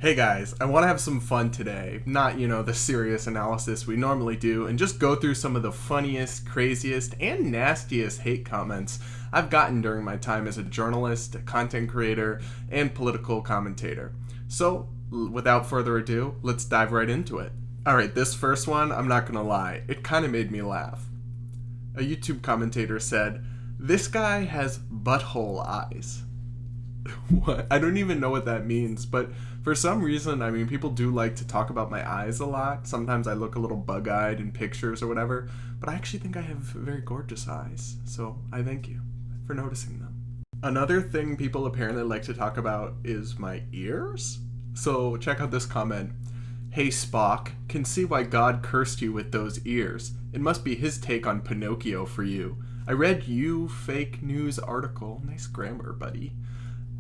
Hey guys, I want to have some fun today, not, the serious analysis we normally do, and just go through some of the funniest, craziest, and nastiest hate comments I've gotten during my time as a journalist, a content creator, and political commentator. So, without further ado, let's dive right into it. Alright, this first one, I'm not gonna lie, it kinda made me laugh. A YouTube commentator said, "This guy has butthole eyes." What? I don't even know what that means, but for some reason, people do like to talk about my eyes a lot. Sometimes I look a little bug-eyed in pictures or whatever, but I actually think I have very gorgeous eyes, so I thank you for noticing them. Another thing people apparently like to talk about is my ears. So check out this comment. "Hey Spock, can see why God cursed you with those ears. It must be his take on Pinocchio for you. I read you fake news article." Nice grammar, buddy.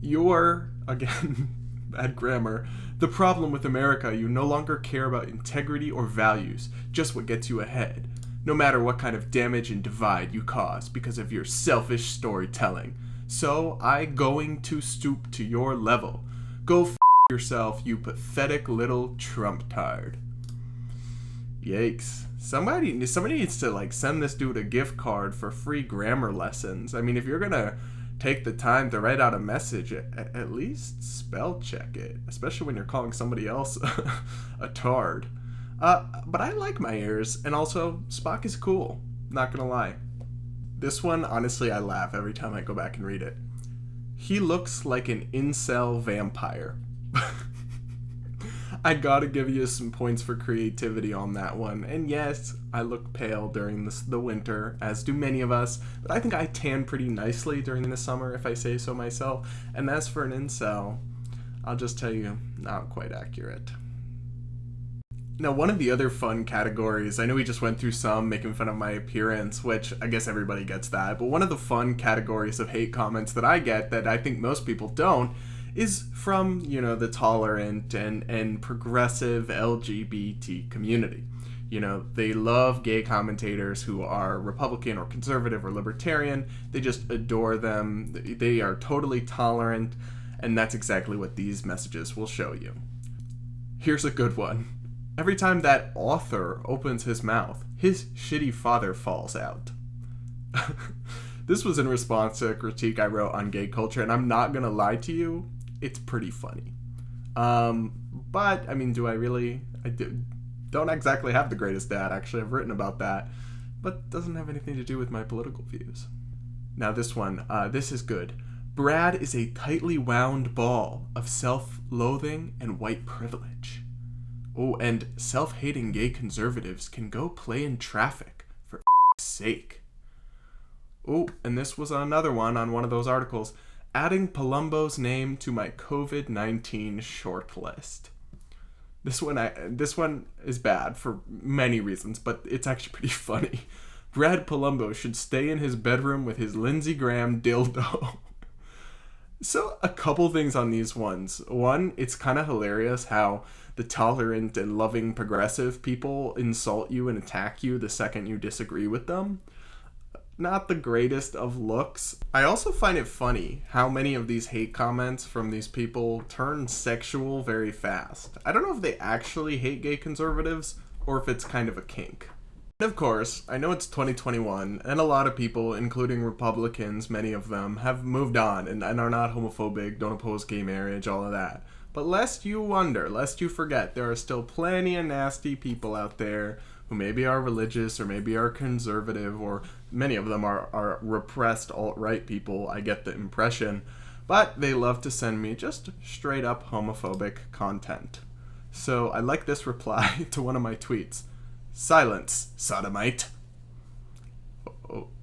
"You're," again, bad grammar, "the problem with America. You no longer care about integrity or values, just what gets you ahead. No matter what kind of damage and divide you cause because of your selfish storytelling. So I going to stoop to your level. Go yourself, you pathetic little Trump-tard." Yikes. Somebody needs to send this dude a gift card for free grammar lessons. If you're gonna take the time to write out a message, at least spell check it, especially when you're calling somebody else a tard. But I like my ears, and also Spock is cool, not gonna lie. This one, honestly, I laugh every time I go back and read it. "He looks like an incel vampire." I gotta give you some points for creativity on that one. And yes, I look pale during the winter, as do many of us, but I think I tan pretty nicely during the summer, if I say so myself. And as for an incel, I'll just tell you, not quite accurate. Now, one of the other fun categories, I know we just went through some making fun of my appearance, which I guess everybody gets that, but one of the fun categories of hate comments that I get that I think most people don't is from, the tolerant and progressive LGBT community. They love gay commentators who are Republican or conservative or libertarian. They just adore them. They are totally tolerant, and that's exactly what these messages will show you. Here's a good one. "Every time that author opens his mouth, his shitty father falls out." This was in response to a critique I wrote on gay culture, and I'm not gonna lie to you, it's pretty funny. But, do I really? Don't exactly have the greatest dad, actually. I've written about that, but doesn't have anything to do with my political views. Now this one, this is good. "Brad is a tightly wound ball of self-loathing and white privilege." Oh, and self-hating gay conservatives can go play in traffic, for sake. Oh, and this was another one on one of those articles. "Adding Palumbo's name to my COVID-19 short list." This one is bad for many reasons, but it's actually pretty funny. "Brad Palumbo should stay in his bedroom with his Lindsey Graham dildo." So a couple things on these ones. One, it's kind of hilarious how the tolerant and loving progressive people insult you and attack you the second you disagree with them. Not the greatest of looks. I also find it funny how many of these hate comments from these people turn sexual very fast. I don't know if they actually hate gay conservatives or if it's kind of a kink. And of course, I know it's 2021, and a lot of people, including Republicans, many of them, have moved on and are not homophobic, don't oppose gay marriage, all of that. But lest you wonder, lest you forget, there are still plenty of nasty people out there who maybe are religious or maybe are conservative, or many of them are repressed alt-right people, I get the impression, but they love to send me just straight up homophobic content. So I like this reply to one of my tweets. "Silence, Sodomite."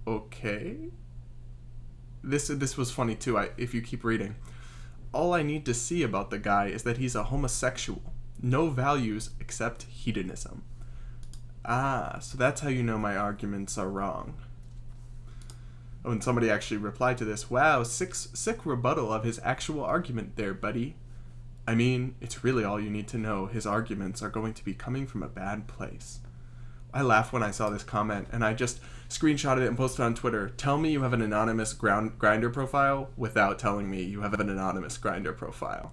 Okay. This was funny too, if you keep reading. "All I need to see about the guy is that he's a homosexual. No values except hedonism." Ah, so that's how you know my arguments are wrong. Oh, and somebody actually replied to this. "Wow, sick rebuttal of his actual argument there, buddy. It's really all you need to know. His arguments are going to be coming from a bad place." I laughed when I saw this comment, and I just screenshotted it and posted it on Twitter. Tell me you have an anonymous Grindr profile without telling me you have an anonymous Grindr profile.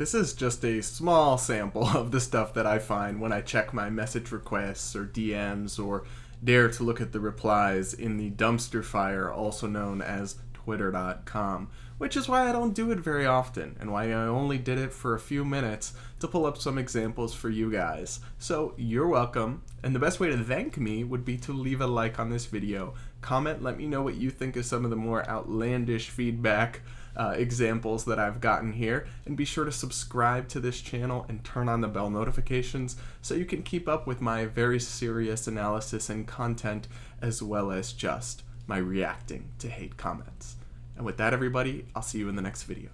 this is just a small sample of the stuff that I find when I check my message requests or DMs or dare to look at the replies in the dumpster fire, also known as twitter.com, which is why I don't do it very often and why I only did it for a few minutes to pull up some examples for you guys. So you're welcome, and the best way to thank me would be to leave a like on this video, comment, let me know what you think of some of the more outlandish feedback examples that I've gotten here, and be sure to subscribe to this channel and turn on the bell notifications so you can keep up with my very serious analysis and content, as well as just my reacting to hate comments. And with that, everybody, I'll see you in the next video.